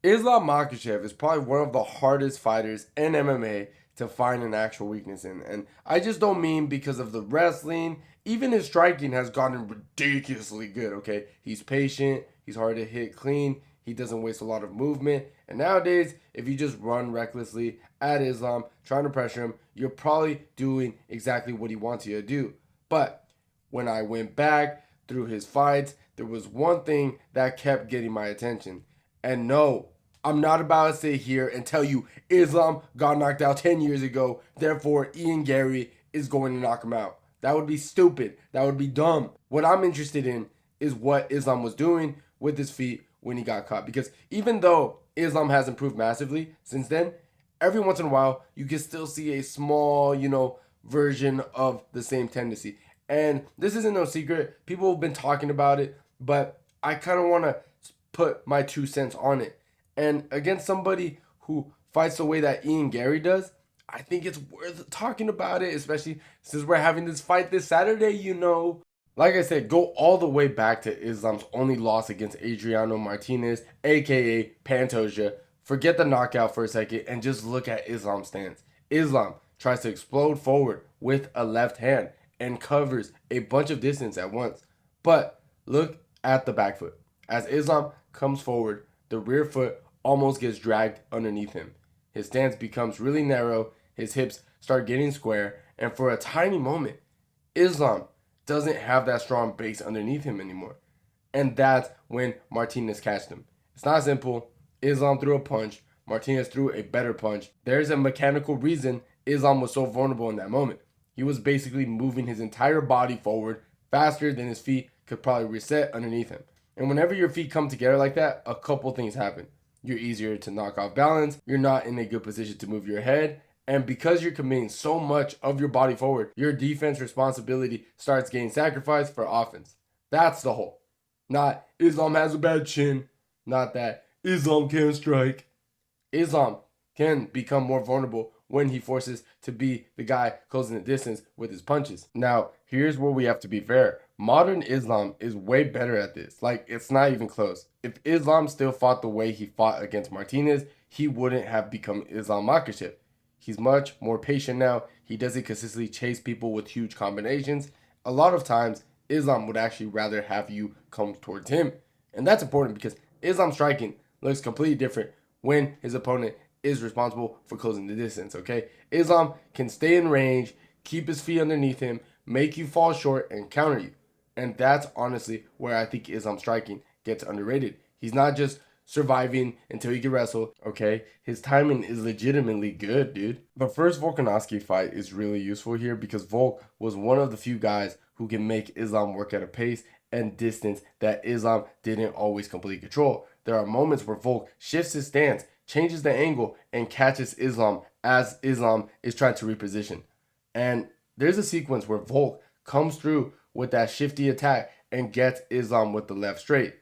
Islam Makhachev is probably one of the hardest fighters in MMA to find an actual weakness in. And I just don't mean because of the wrestling. Even his striking has gotten ridiculously good, okay? He's patient, he's hard to hit clean, he doesn't waste a lot of movement. And nowadays, if you just run recklessly at Islam, trying to pressure him, you're probably doing exactly what he wants you to do. But when I went back through his fights, there was one thing that kept getting my attention. And no, I'm not about to sit here and tell you Islam got knocked out 10 years ago, therefore Ian Garry is going to knock him out. That would be stupid. That would be dumb. What I'm interested in is what Islam was doing with his feet when he got caught. Because even though Islam has improved massively since then, every once in a while you can still see a small, version of the same tendency. And this isn't no secret. People have been talking about it, but I kind of want to put my 2 cents on it. And against somebody who fights the way that Ian Garry does, I think it's worth talking about it, especially since we're having this fight this Saturday. Like I said, go all the way back to Islam's only loss against Adriano Martinez, aka Pantoja. Forget the knockout for a second and just look at Islam's stance. Islam tries to explode forward with a left hand and covers a bunch of distance at once. But look at the back foot. As Islam comes forward, the rear foot almost gets dragged underneath him. His stance becomes really narrow, his hips start getting square, and for a tiny moment, Islam doesn't have that strong base underneath him anymore. And that's when Martinez catched him. It's not simple. Islam threw a punch, Martinez threw a better punch. There's a mechanical reason Islam was so vulnerable in that moment. He was basically moving his entire body forward faster than his feet could probably reset underneath him. And whenever your feet come together like that, a couple things happen. You're easier to knock off balance, you're not in a good position to move your head, and because you're committing so much of your body forward, your defense responsibility starts getting sacrificed for offense. That's the whole. Not Islam has a bad chin, not that Islam can't strike. Islam can become more vulnerable when he forces to be the guy closing the distance with his punches. Now, here's where we have to be fair. Modern Islam is way better at this. Like, it's not even close. If Islam still fought the way he fought against Martinez, he wouldn't have become Islam Makhachev. He's much more patient now. He doesn't consistently chase people with huge combinations. A lot of times, Islam would actually rather have you come towards him. And that's important because Islam striking looks completely different when his opponent is responsible for closing the distance, okay? Islam can stay in range, keep his feet underneath him, make you fall short, and counter you. And that's honestly where I think Islam striking gets underrated. He's not just surviving until he can wrestle, okay? His timing is legitimately good, dude. The first Volkanovski fight is really useful here because Volk was one of the few guys who can make Islam work at a pace and distance that Islam didn't always completely control. There are moments where Volk shifts his stance, changes the angle, and catches Islam as Islam is trying to reposition. And there's a sequence where Volk comes through with that shifty attack and gets Islam with the left straight.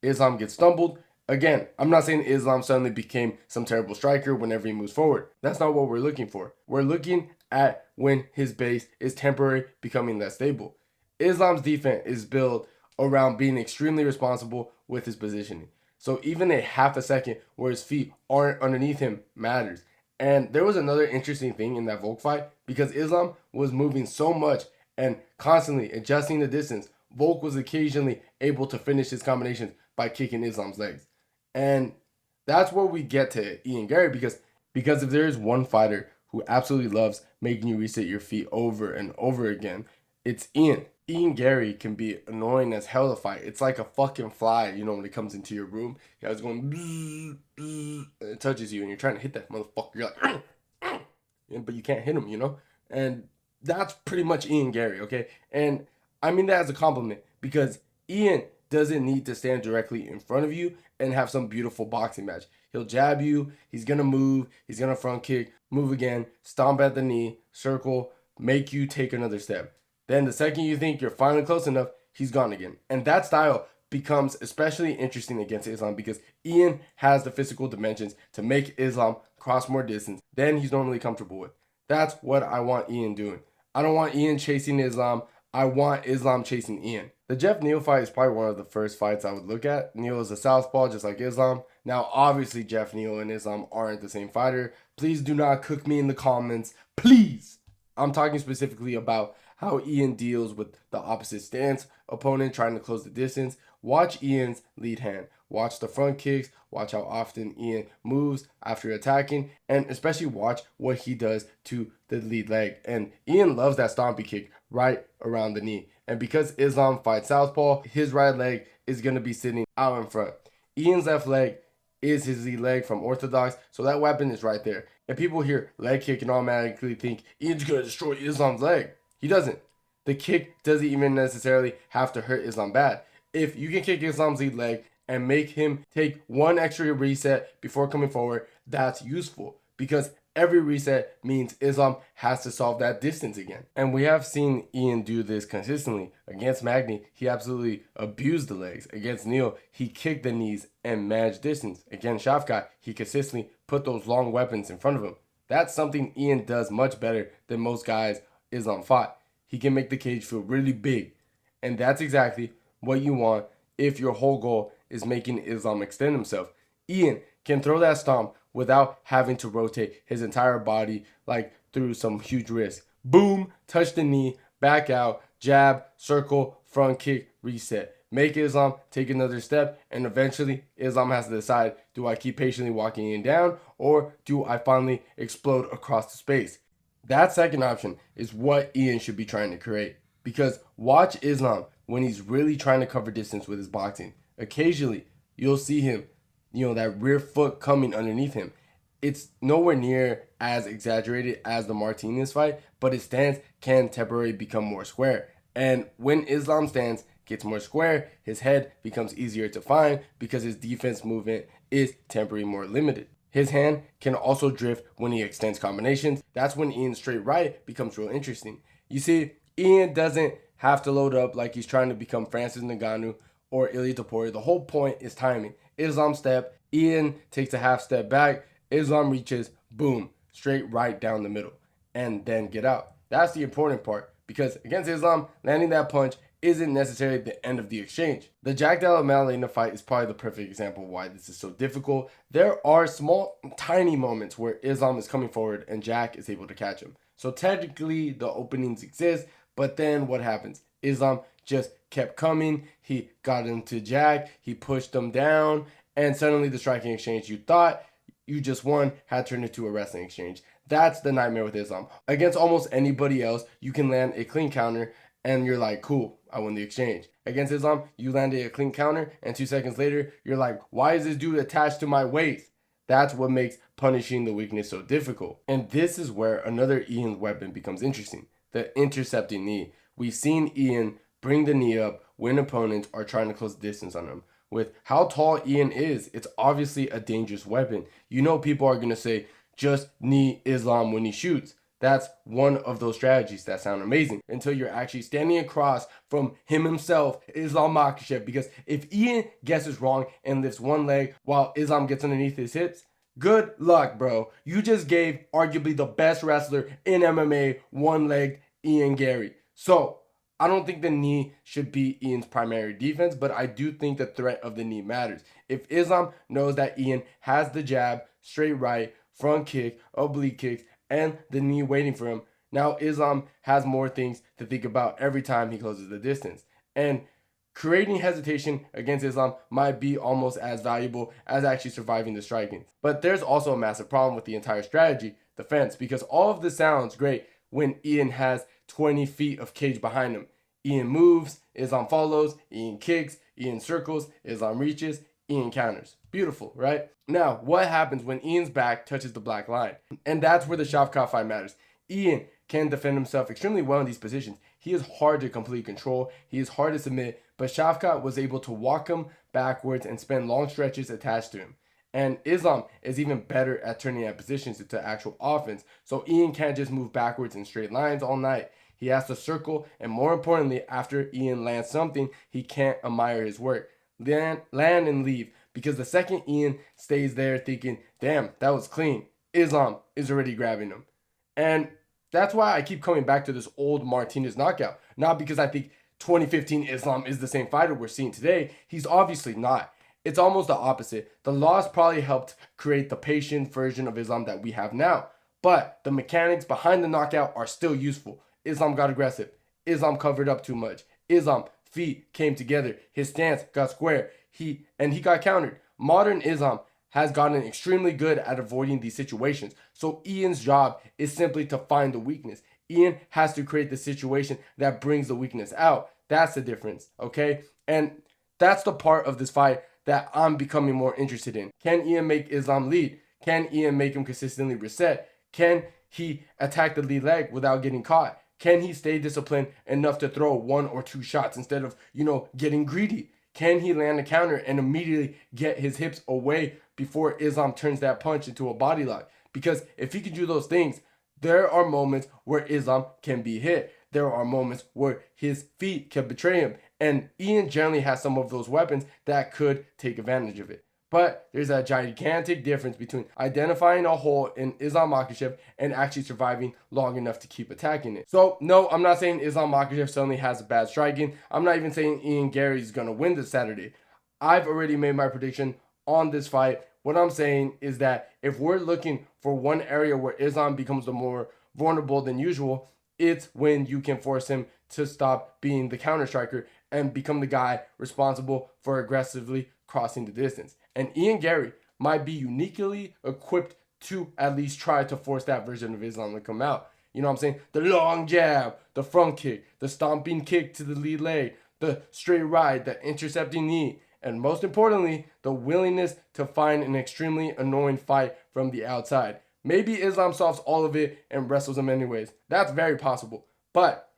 Islam gets stumbled. Again, I'm not saying Islam suddenly became some terrible striker whenever he moves forward. That's not what we're looking for. We're looking at when his base is temporarily becoming less stable. Islam's defense is built around being extremely responsible with his positioning. So even a half a second where his feet aren't underneath him matters. And there was another interesting thing in that Volk fight because Islam was moving so much and constantly adjusting the distance. Volk was occasionally able to finish his combinations by kicking Islam's legs. And that's where we get to Ian Garry because if there is one fighter who absolutely loves making you reset your feet over and over again, it's Ian. Ian Garry can be annoying as hell to fight. It's like a fucking fly, when it comes into your room. You guys going bzz, bzz, and it touches you and you're trying to hit that motherfucker. You're like, but you can't hit him. And that's pretty much Ian Garry, okay? And I mean that as a compliment because Ian doesn't need to stand directly in front of you and have some beautiful boxing match. He'll jab you, he's gonna move, he's gonna front kick, move again, stomp at the knee, circle, make you take another step. Then the second you think you're finally close enough, he's gone again. And that style becomes especially interesting against Islam because Ian has the physical dimensions to make Islam cross more distance than he's normally comfortable with. That's what I want Ian doing. I don't want Ian chasing Islam. I want Islam chasing Ian. The Jeff Neal fight is probably one of the first fights I would look at. Neal is a southpaw just like Islam. Now, obviously, Jeff Neal and Islam aren't the same fighter. Please do not cook me in the comments. Please. I'm talking specifically about how Ian deals with the opposite stance opponent trying to close the distance. Watch Ian's lead hand. Watch the front kicks. Watch how often Ian moves after attacking. And especially watch what he does to the lead leg. And Ian loves that stompy kick right around the knee. And because Islam fights southpaw, his right leg is going to be sitting out in front. Ian's left leg is his lead leg from orthodox, so that weapon is right there. And people hear leg kick and automatically think Ian's going to destroy Islam's leg. He doesn't. The kick doesn't even necessarily have to hurt Islam bad. If you can kick Islam's lead leg and make him take one extra reset before coming forward, that's useful because every reset means Islam has to solve that distance again. And we have seen Ian do this consistently. Against Magny, he absolutely abused the legs. Against Neal, he kicked the knees and managed distance. Against Shavkat, he consistently put those long weapons in front of him. That's something Ian does much better than most guys Islam fought. He can make the cage feel really big. And that's exactly what you want if your whole goal is making Islam extend himself. Ian can throw that stomp without having to rotate his entire body like through some huge risk. Boom, touch the knee, back out, jab, circle, front kick, reset. Make Islam take another step, and eventually Islam has to decide, do I keep patiently walking Ian down, or do I finally explode across the space? That second option is what Ian should be trying to create. Because watch Islam when he's really trying to cover distance with his boxing. Occasionally, you'll see him, that rear foot coming underneath him. It's nowhere near as exaggerated as the Martinez fight, but his stance can temporarily become more square. And when Islam's stance gets more square, his head becomes easier to find because his defense movement is temporarily more limited. His hand can also drift when he extends combinations. That's when Ian's straight right becomes real interesting. You see, Ian doesn't have to load up like he's trying to become Francis Ngannou or Ilia Topuria. The whole point is timing. Islam step, Ian takes a half step back, Islam reaches, boom, straight right down the middle, and then get out. That's the important part, because against Islam, landing that punch isn't necessarily the end of the exchange. The Jack Della Maddalena fight is probably the perfect example of why this is so difficult. There are small, tiny moments where Islam is coming forward and Jack is able to catch him. So technically, the openings exist, but then what happens? Islam just kept coming. He got into Jack. He pushed him down. And suddenly the striking exchange you thought you just won had turned into a wrestling exchange. That's the nightmare with Islam. Against almost anybody else, you can land a clean counter and you're like, cool, I won the exchange. Against Islam, you landed a clean counter and 2 seconds later, you're like, why is this dude attached to my waist? That's what makes punishing the weakness so difficult. And this is where another Ian weapon becomes interesting. The intercepting knee. We've seen Ian bring the knee up when opponents are trying to close distance on him. With how tall Ian is, it's obviously a dangerous weapon. People are going to say, just knee Islam when he shoots. That's one of those strategies that sound amazing until you're actually standing across from him himself, Islam Makhachev. Because if Ian guesses wrong and lifts one leg while Islam gets underneath his hips, good luck, bro. You just gave arguably the best wrestler in MMA one-legged Ian Garry. So, I don't think the knee should be Ian's primary defense, but I do think the threat of the knee matters. If Islam knows that Ian has the jab, straight right, front kick, oblique kicks, and the knee waiting for him, now Islam has more things to think about every time he closes the distance. And creating hesitation against Islam might be almost as valuable as actually surviving the striking. But there's also a massive problem with the entire strategy, the fence, because all of this sounds great when Ian has 20 feet of cage behind him. Ian moves, Islam follows, Ian kicks, Ian circles, Islam reaches, Ian counters. Beautiful, right? Now, what happens when Ian's back touches the black line? And that's where the Shavkat fight matters. Ian can defend himself extremely well in these positions. He is hard to complete control. He is hard to submit, but Shavkat was able to walk him backwards and spend long stretches attached to him. And Islam is even better at turning at positions into actual offense. So Ian can't just move backwards in straight lines all night. He has to circle, and more importantly, after Ian lands something, he can't admire his work. Land and leave, because the second Ian stays there thinking, damn, that was clean, Islam is already grabbing him. And that's why I keep coming back to this old Martinez knockout. Not because I think 2015 Islam is the same fighter we're seeing today. He's obviously not. It's almost the opposite. The loss probably helped create the patient version of Islam that we have now. But the mechanics behind the knockout are still useful. Islam got aggressive. Islam covered up too much. Islam feet came together. His stance got square. He got countered. Modern Islam has gotten extremely good at avoiding these situations. So Ian's job is simply to find the weakness. Ian has to create the situation that brings the weakness out. That's the difference, okay? And that's the part of this fight that I'm becoming more interested in. Can Ian make Islam lead? Can Ian make him consistently reset? Can he attack the lead leg without getting caught? Can he stay disciplined enough to throw 1 or 2 shots instead of, getting greedy? Can he land a counter and immediately get his hips away before Islam turns that punch into a body lock? Because if he can do those things, there are moments where Islam can be hit. There are moments where his feet can betray him. And Ian generally has some of those weapons that could take advantage of it. But there's a gigantic difference between identifying a hole in Islam Makhachev and actually surviving long enough to keep attacking it. So, no, I'm not saying Islam Makhachev suddenly has a bad striking. I'm not even saying Ian Garry is going to win this Saturday. I've already made my prediction on this fight. What I'm saying is that if we're looking for one area where Islam becomes the more vulnerable than usual, it's when you can force him to stop being the counter striker and become the guy responsible for aggressively crossing the distance. And Ian Garry might be uniquely equipped to at least try to force that version of Islam to come out. You know what I'm saying? The long jab, the front kick, the stomping kick to the lead leg, the straight right, the intercepting knee, and most importantly, the willingness to find an extremely annoying fight from the outside. Maybe Islam solves all of it and wrestles him anyways. That's very possible. But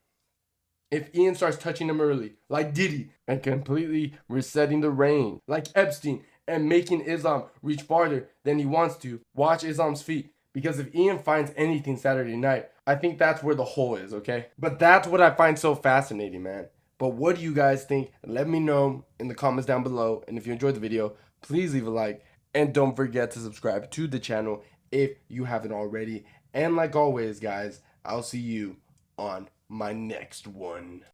if Ian starts touching him early, like Diddy, and completely resetting the range, like Epstein, and making Islam reach farther than he wants to, watch Islam's feet. Because if Ian finds anything Saturday night, I think that's where the hole is, okay? But that's what I find so fascinating, man. But what do you guys think? Let me know in the comments down below. And if you enjoyed the video, please leave a like. And don't forget to subscribe to the channel if you haven't already. And like always, guys, I'll see you on my next one.